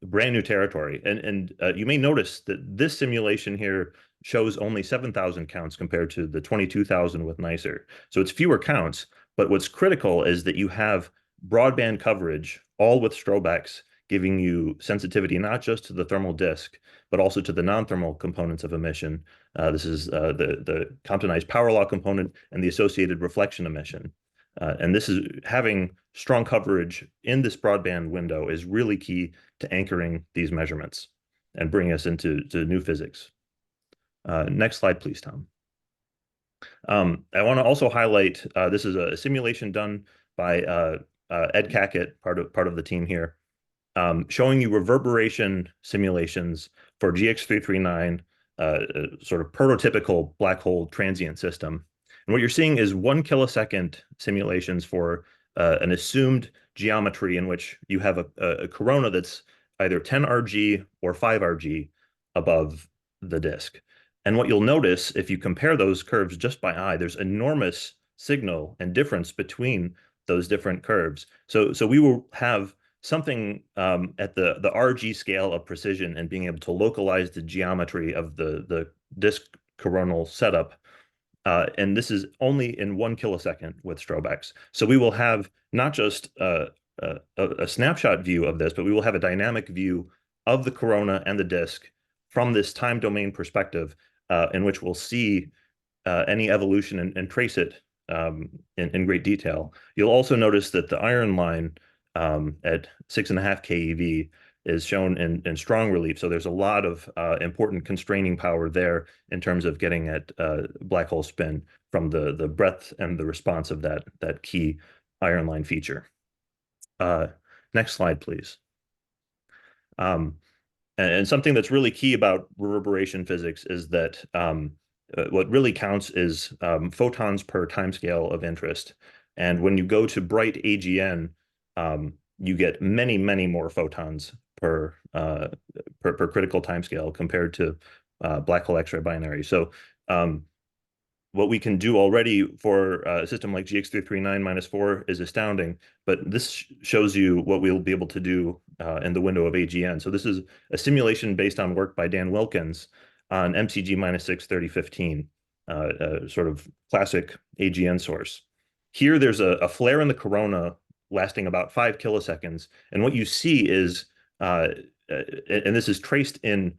brand new territory. And you may notice that this simulation here shows only 7,000 counts compared to the 22,000 with NICER. So it's fewer counts, but what's critical is that you have broadband coverage, all with STROBE-X, giving you sensitivity not just to the thermal disk, but also to the non-thermal components of emission. This is the Comptonized power law component and the associated reflection emission. And this is having strong coverage in this broadband window is really key to anchoring these measurements and bringing us into new physics. Next slide, please, Tom. I want to also highlight, this is a simulation done by Ed Cackett, part of the team here, showing you reverberation simulations for GX339, sort of prototypical black hole transient system. And what you're seeing is 1 kilosecond simulations for an assumed geometry in which you have a corona that's either 10 Rg or 5 Rg above the disk. And what you'll notice if you compare those curves just by eye, there's enormous signal and difference between those different curves. So we will have something at the Rg scale of precision and being able to localize the geometry of the disk coronal setup. And this is only in 1 kilosecond with STROBE-X. So we will have not just a snapshot view of this, but we will have a dynamic view of the corona and the disk from this time domain perspective, in which we'll see any evolution and trace it in great detail. You'll also notice that the iron line at 6.5 keV is shown in strong relief. So there's a lot of important constraining power there in terms of getting at black hole spin from the breadth and the response of that key iron line feature. Next slide, please. And something that's really key about reverberation physics is that what really counts is photons per timescale of interest. And when you go to bright AGN, you get many, many more photons per critical timescale compared to black hole X-ray binary. So what we can do already for a system like GX339-4 is astounding, but this shows you what we'll be able to do in the window of AGN. So this is a simulation based on work by Dan Wilkins on MCG-6 3015, sort of classic AGN source. Here there's a flare in the corona lasting about 5 kiloseconds. And what you see is, and this is traced in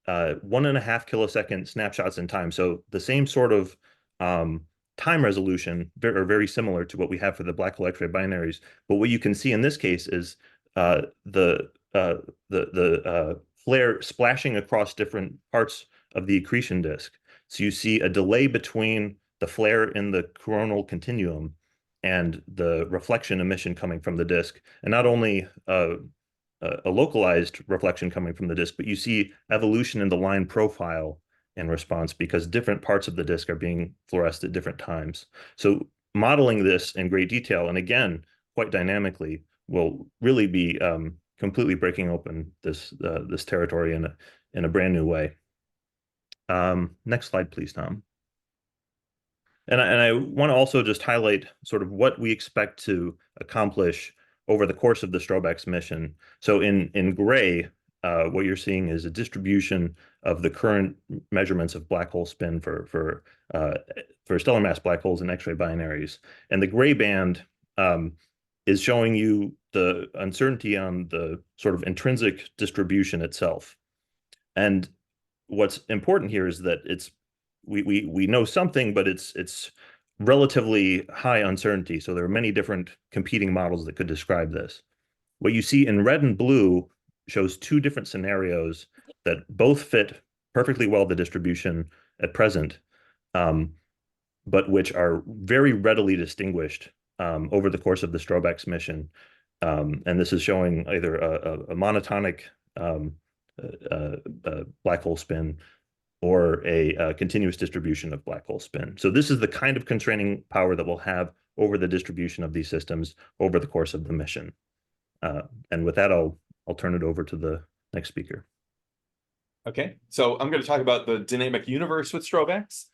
1.5 kilosecond snapshots in time. So the same sort of time resolution are very similar to what we have for the black hole X-ray binaries. But what you can see in this case is the flare splashing across different parts of the accretion disk. So you see a delay between the flare in the coronal continuum and the reflection emission coming from the disk, and not only a localized reflection coming from the disk, but you see evolution in the line profile in response because different parts of the disk are being fluoresced at different times. So modeling this in great detail, and again, quite dynamically, will really be completely breaking open this territory in a brand new way. Next slide, please, Tom. And I want to also just highlight sort of what we expect to accomplish over the course of the STROBE-X mission. So in gray, what you're seeing is a distribution of the current measurements of black hole spin for stellar mass black holes and X-ray binaries. And the gray band is showing you the uncertainty on the sort of intrinsic distribution itself. And what's important here is that we know something, but it's relatively high uncertainty. So there are many different competing models that could describe this. What you see in red and blue shows two different scenarios that both fit perfectly well the distribution at present, but which are very readily distinguished over the course of the STROBE-X mission. And this is showing either a monotonic black hole spin or a continuous distribution of black hole spin. So this is the kind of constraining power that we'll have over the distribution of these systems over the course of the mission. And with that, I'll turn it over to the next speaker. Okay, so I'm going to talk about the dynamic universe with STROBE-X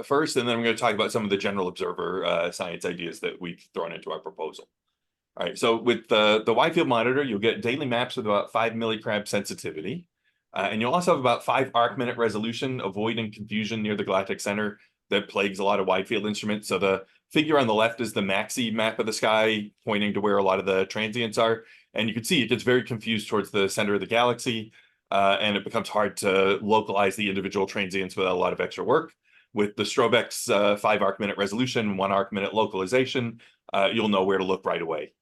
first, and then I'm going to talk about some of the general observer science ideas that we've thrown into our proposal. All right, so with the wide field monitor, you'll get daily maps with about 5 millicrab sensitivity. And you'll also have about 5 arc-minute resolution, avoiding confusion near the galactic center that plagues a lot of wide field instruments. So the figure on the left is the maxi map of the sky, pointing to where a lot of the transients are. And you can see it gets very confused towards the center of the galaxy, and it becomes hard to localize the individual transients without a lot of extra work. With the STROBE-X 5 arc-minute resolution, 1 arc-minute localization, you'll know where to look right away.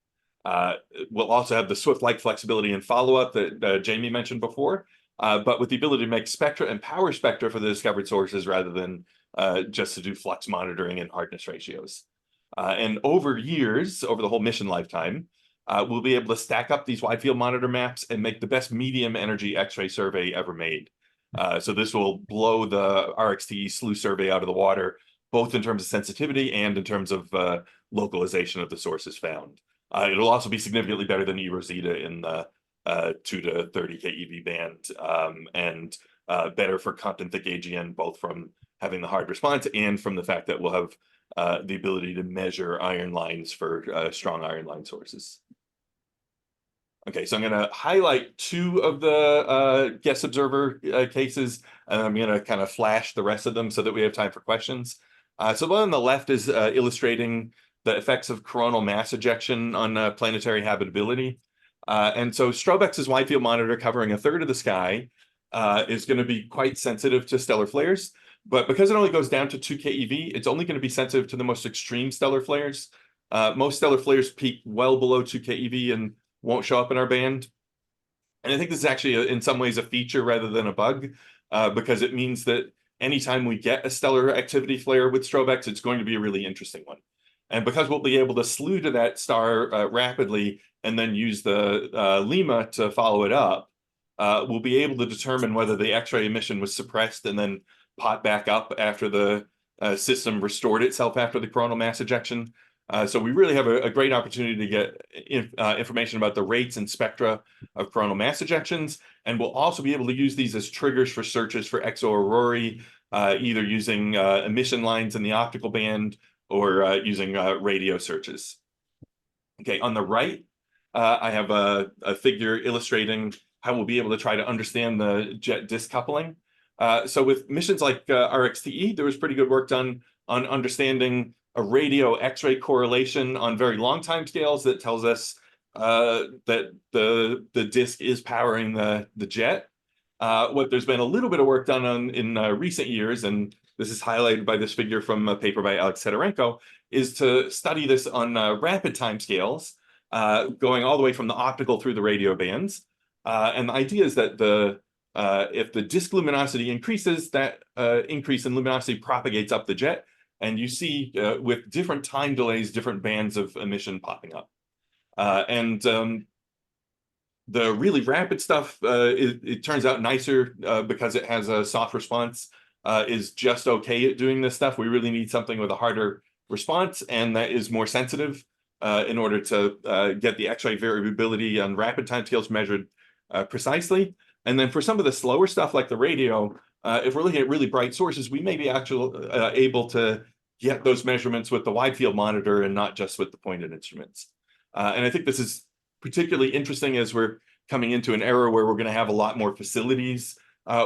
We'll also have the swift-like flexibility and follow-up that Jamie mentioned before, but with the ability to make spectra and power spectra for the discovered sources rather than just to do flux monitoring and hardness ratios. And over years, over the whole mission lifetime, we'll be able to stack up these wide field monitor maps and make the best medium energy X-ray survey ever made. So this will blow the RXT SLU survey out of the water both in terms of sensitivity and in terms of localization of the sources found. It'll also be significantly better than eROSITA in the 2 to 30 keV band, and better for content-thick AGN, both from having the hard response and from the fact that we'll have the ability to measure iron lines for strong iron line sources. Okay, so I'm going to highlight 2 of the guest observer cases, and I'm going to kind of flash the rest of them so that we have time for questions. So the one on the left is illustrating the effects of coronal mass ejection on planetary habitability. And so STROBE-X's wide field monitor covering a third of the sky is going to be quite sensitive to stellar flares. But because it only goes down to 2 keV, it's only going to be sensitive to the most extreme stellar flares. Most stellar flares peak well below 2 keV and won't show up in our band. And I think this is actually, in some ways, a feature rather than a bug, because it means that anytime we get a stellar activity flare with STROBE-X, it's going to be a really interesting one. And because we'll be able to slew to that star rapidly and then use the LIMA to follow it up, we'll be able to determine whether the X-ray emission was suppressed and then popped back up after the system restored itself after the coronal mass ejection. So we really have a great opportunity to get information about the rates and spectra of coronal mass ejections. And we'll also be able to use these as triggers for searches for exo-aurorae, either using emission lines in the optical band or using radio searches. Okay, on the right, I have a figure illustrating how we'll be able to try to understand the jet disk coupling. So with missions like RXTE, there was pretty good work done on understanding a radio X-ray correlation on very long time scales that tells us that the disk is powering the jet. What there's been a little bit of work done on in recent years, and this is highlighted by this figure from a paper by Alex Fedorenko, is to study this on rapid time scales, going all the way from the optical through the radio bands. And the idea is that if the disk luminosity increases, that increase in luminosity propagates up the jet, and you see with different time delays, different bands of emission popping up. The really rapid stuff, it turns out nicer because it has a soft response, is just okay at doing this stuff. We really need something with a harder response and that is more sensitive in order to get the X-ray variability on rapid timescales measured precisely. And then for some of the slower stuff like the radio, if we're looking at really bright sources, we may be actually able to get those measurements with the wide field monitor and not just with the pointed instruments. And I think this is particularly interesting as we're coming into an era where we're going to have a lot more facilities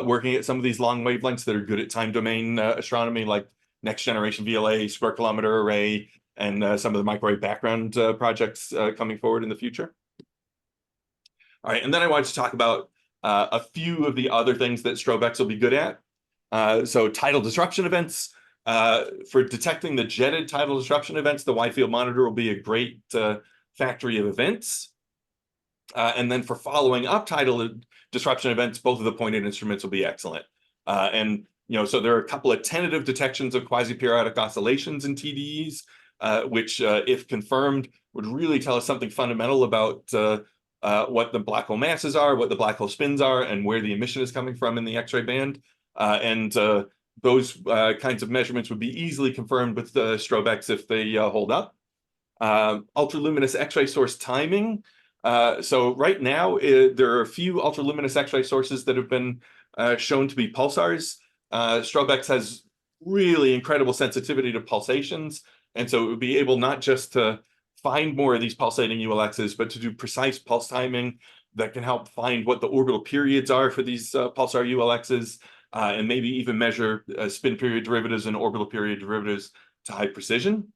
working at some of these long wavelengths that are good at time domain astronomy, like next generation VLA, square kilometer array, and some of the microwave background projects coming forward in the future. All right, and then I wanted to talk about a few of the other things that STROBE-X will be good at. So tidal disruption events. For detecting the jetted tidal disruption events, the wide field monitor will be a great factory of events. And then for following up tidal disruption events, both of the pointed instruments will be excellent. And so there are a couple of tentative detections of quasi-periodic oscillations in TDEs, which, if confirmed, would really tell us something fundamental about what the black hole masses are, what the black hole spins are, and where the emission is coming from in the X-ray band. And those kinds of measurements would be easily confirmed with the STROBE-X if they hold up. Ultraluminous X-ray source timing. So right now, there are a few ultraluminous X-ray sources that have been shown to be pulsars. STROBE-X has really incredible sensitivity to pulsations. And so it would be able not just to find more of these pulsating ULXs, but to do precise pulse timing that can help find what the orbital periods are for these pulsar ULXs, and maybe even measure spin period derivatives and orbital period derivatives to high precision.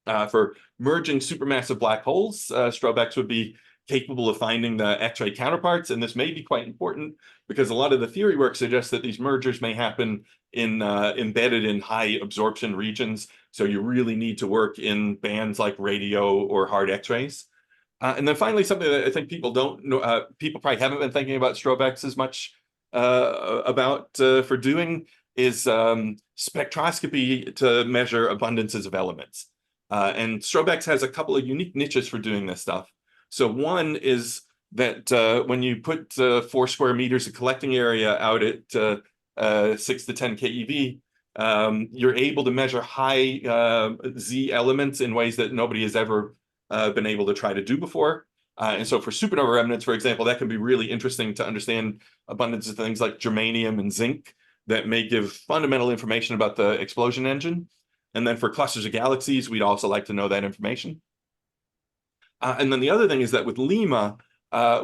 For merging supermassive black holes, STROBE-X would be capable of finding the X-ray counterparts, and this may be quite important because a lot of the theory work suggests that these mergers may happen in embedded in high absorption regions, so you really need to work in bands like radio or hard X-rays. And then finally, something that I think people don't know, people probably haven't been thinking about STROBE-X as much about for doing is spectroscopy to measure abundances of elements. And STROBE-X has a couple of unique niches for doing this stuff. So one is that when you put 4 square meters of collecting area out at 6 to 10 keV, you're able to measure high Z elements in ways that nobody has ever been able to try to do before. And so for supernova remnants, for example, that can be really interesting to understand abundance of things like germanium and zinc that may give fundamental information about the explosion engine. And then for clusters of galaxies, we'd also like to know that information. And then the other thing is that with LIMA,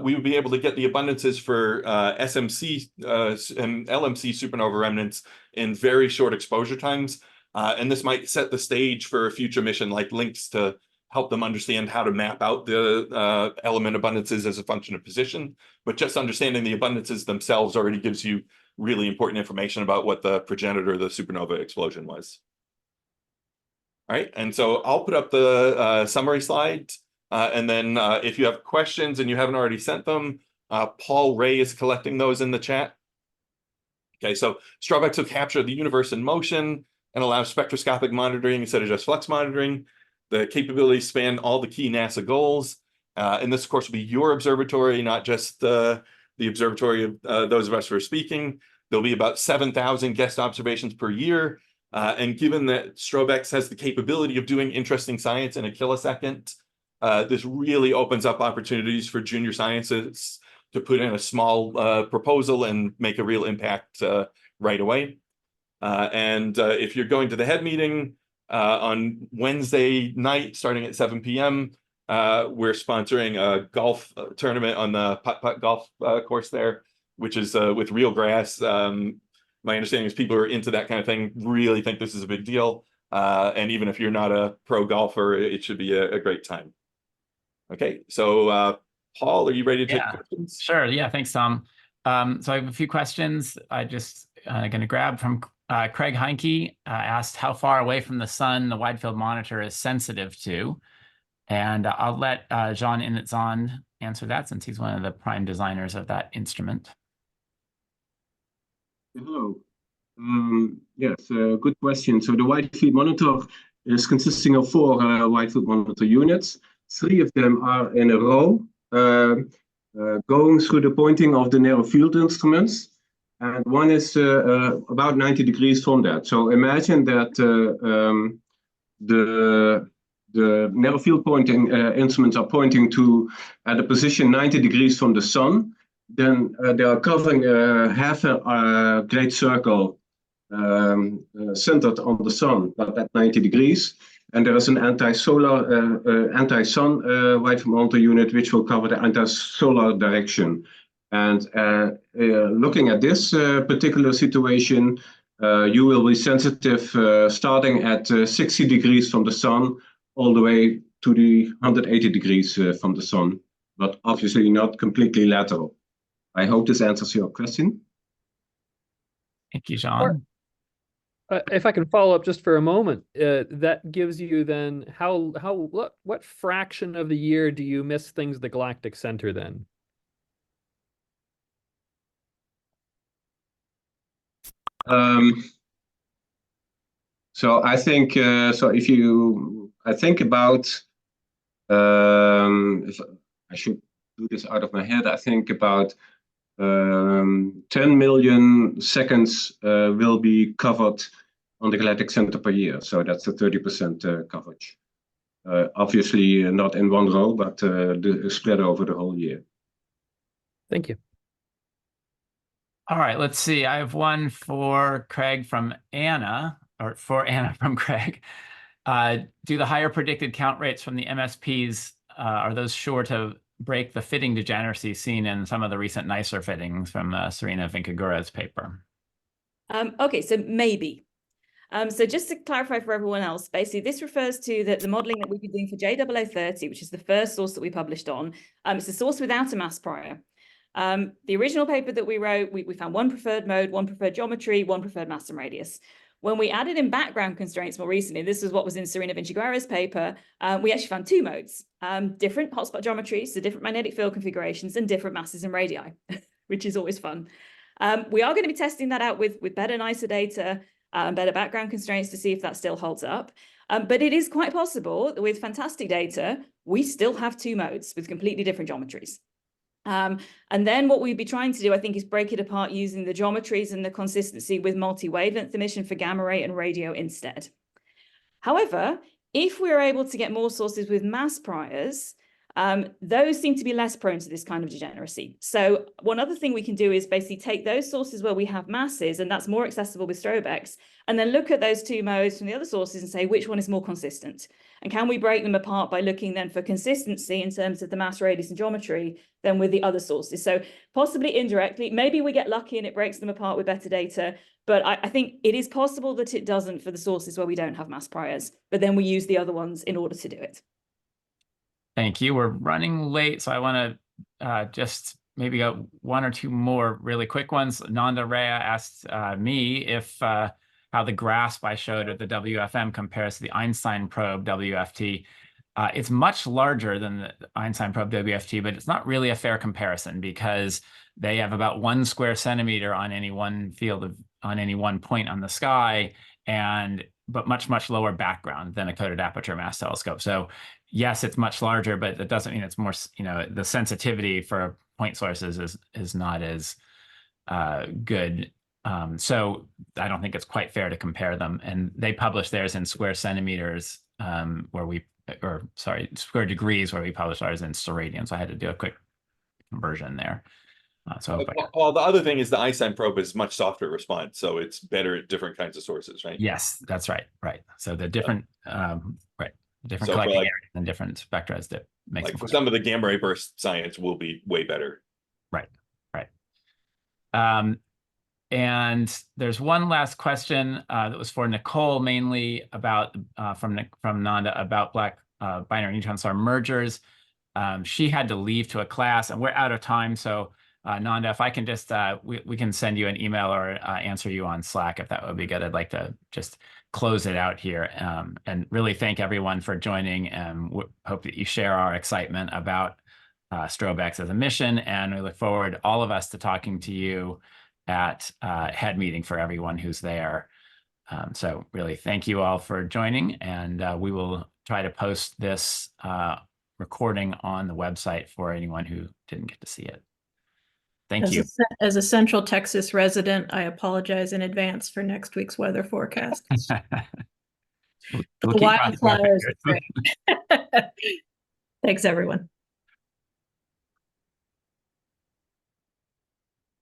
we would be able to get the abundances for SMC and LMC supernova remnants in very short exposure times. And this might set the stage for a future mission like LINX to help them understand how to map out the element abundances as a function of position. But just understanding the abundances themselves already gives you really important information about what the progenitor of the supernova explosion was. All right, and so I'll put up the summary slide. And then if you have questions and you haven't already sent them, Paul Ray is collecting those in the chat. Okay, so STROBE-X will capture the universe in motion and allow spectroscopic monitoring instead of just flux monitoring. The capabilities span all the key NASA goals. And this, of course, will be your observatory, not just the observatory of those of us who are speaking. There'll be about 7,000 guest observations per year. And given that STROBE-X has the capability of doing interesting science in a kilosecond, this really opens up opportunities for junior scientists to put in a small proposal and make a real impact right away. And if you're going to the head meeting on Wednesday night, starting at 7 p.m., we're sponsoring a golf tournament on the putt-putt golf course there, which is with real grass. My understanding is people who are into that kind of thing really think this is a big deal. And even if you're not a pro golfer, it should be a great time. Okay, so Paul, are you ready to take questions? Sure, yeah, thanks, Tom. So I have a few questions. I just going to grab from Craig Heinke, asked how far away from the sun the wide field monitor is sensitive to. And I'll let Jean Initzon answer that since he's one of the prime designers of that instrument. Hello. Yes, good question. So the wide field monitor is consisting of 4 wide field monitor units. 3 of them are in a row, going through the pointing of the narrow field instruments, and one is about 90 degrees from that. So imagine that the narrow field pointing instruments are pointing to at a position 90 degrees from the sun. Then they are covering half a great circle centered on the sun, but at 90 degrees. And there is an anti-solar, anti-sun wide field monitor unit which will cover the anti-solar direction. And looking at this particular situation, you will be sensitive starting at 60 degrees from the sun all the way to the 180 degrees from the sun, but obviously not completely lateral. I hope this answers your question. Thank you, Jean. If I can follow up just for a moment, that gives you then what fraction of the year do you miss things at the galactic center then? So I think I think about if I should do this out of my head, I think about 10 million seconds will be covered on the galactic center per year. So that's a 30% coverage. Obviously not in one row, but spread over the whole year. Thank you. All right, let's see. I have one for Craig from Anna, or for Anna from Craig. Do the higher predicted count rates from the MSPs, are those sure to break the fitting degeneracy seen in some of the recent nicer fittings from Serena Vincagura's paper? Okay, so maybe. So just to clarify for everyone else, basically this refers to the modeling that we've been doing for J0030, which is the first source that we published on. It's a source without a mass prior. The original paper that we wrote, we found one preferred mode, one preferred geometry, one preferred mass and radius. When we added in background constraints more recently, this is what was in Serena Vincagura's paper, we actually found 2 modes, different hotspot geometries, so different magnetic field configurations and different masses and radii, which is always fun. We are going to be testing that out with better, nicer data and better background constraints to see if that still holds up. But it is quite possible that with fantastic data, we still have 2 modes with completely different geometries. And then what we'd be trying to do, I think, is break it apart using the geometries and the consistency with multi-wavelength emission for gamma ray and radio instead. However, if we're able to get more sources with mass priors, those seem to be less prone to this kind of degeneracy. So one other thing we can do is basically take those sources where we have masses, and that's more accessible with STROBE-X, and then look at those two modes from the other sources and say which one is more consistent. And can we break them apart by looking then for consistency in terms of the mass, radius, and geometry than with the other sources? So possibly indirectly, maybe we get lucky and it breaks them apart with better data, but I think it is possible that it doesn't for the sources where we don't have mass priors, but then we use the other ones in order to do it. Thank you. We're running late, so I want to just maybe go one or two more really quick ones. Nanda Rea asked me if how the grasp I showed at the WFM compares to the Einstein probe WFT. It's much larger than the Einstein probe WFT, but it's not really a fair comparison because they have about 1 square centimeter on any one field of on any one point on the sky, but much lower background than a coated aperture mass telescope. So yes, it's much larger, but that doesn't mean it's more, the sensitivity for point sources is not as good. So I don't think it's quite fair to compare them. And they publish theirs in square centimeters, square degrees, where we publish ours in steradian. So I had to do a quick conversion there. Well, the other thing is the Einstein probe is much softer response, so it's better at different kinds of sources, right? Yes, that's right. Right. So the different, different So collecting areas and different spectra that makes like for some of the gamma ray burst science will be way better. Right. And there's one last question that was for Nicole, mainly about from Nanda about black binary neutron star mergers. She had to leave to a class, and we're out of time. So Nanda, if I can just we can send you an email or answer you on Slack if that would be good. I'd like to just close it out here and really thank everyone for joining, and hope that you share our excitement about STROBE-X as a mission, and we look forward, all of us, to talking to you at head meeting for everyone who's there. So really thank you all for joining, and we will try to post this recording on the website for anyone who didn't get to see it. Thank you. As a Central Texas resident, I apologize in advance for next week's weather forecast. We'll keep Wildfires. Thanks, everyone.